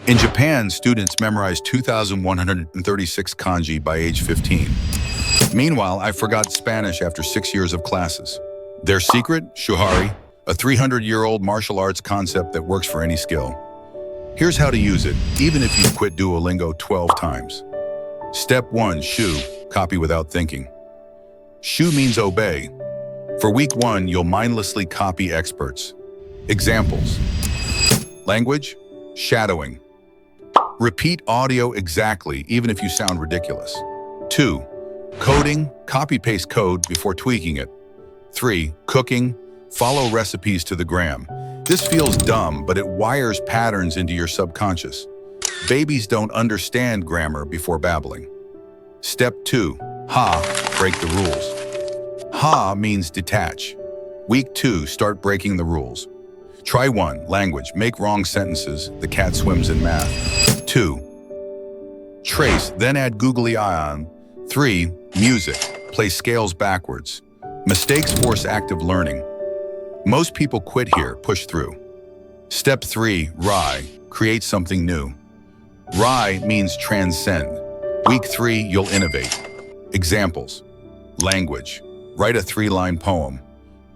In Japan, students memorize 2,136 kanji by age 15. Meanwhile, I forgot Spanish after 6 years of classes. Their secret? Shuhari, a 300-year-old martial arts concept that works for any skill. Here's how to use it, even if you've quit Duolingo 12 times. Step 1, Shu, copy without thinking. Shu means obey. For week 1, you'll mindlessly copy experts. Examples. Language, shadowing. Repeat audio exactly, even if you sound ridiculous. 2. Coding, copy-paste code before tweaking it. 3. Cooking, follow recipes to the gram. This feels dumb, but it wires patterns into your subconscious. Babies don't understand grammar before babbling. Step 2. Ha, break the rules. Ha means detach. Week 2, start breaking the rules. Try 1, language, make wrong sentences, the cat swims in math. 2. Trace, then add googly eye on. 3. Music, play scales backwards. Mistakes force active learning. Most people quit here, push through. Step 3, Rai, create something new. Rai means transcend. Week 3, you'll innovate. Examples. Language, write a 3-line poem.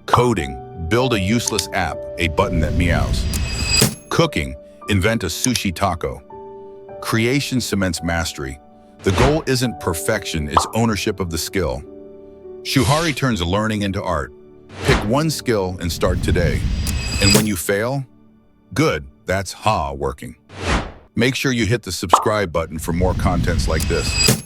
Coding, build a useless app, a button that meows. Cooking, invent a sushi taco. Creation cements mastery. The goal isn't perfection, it's ownership of the skill. Shuhari turns learning into art. Pick one skill and start today. And when you fail, good, that's Ha working. Make sure you hit the subscribe button for more contents like this.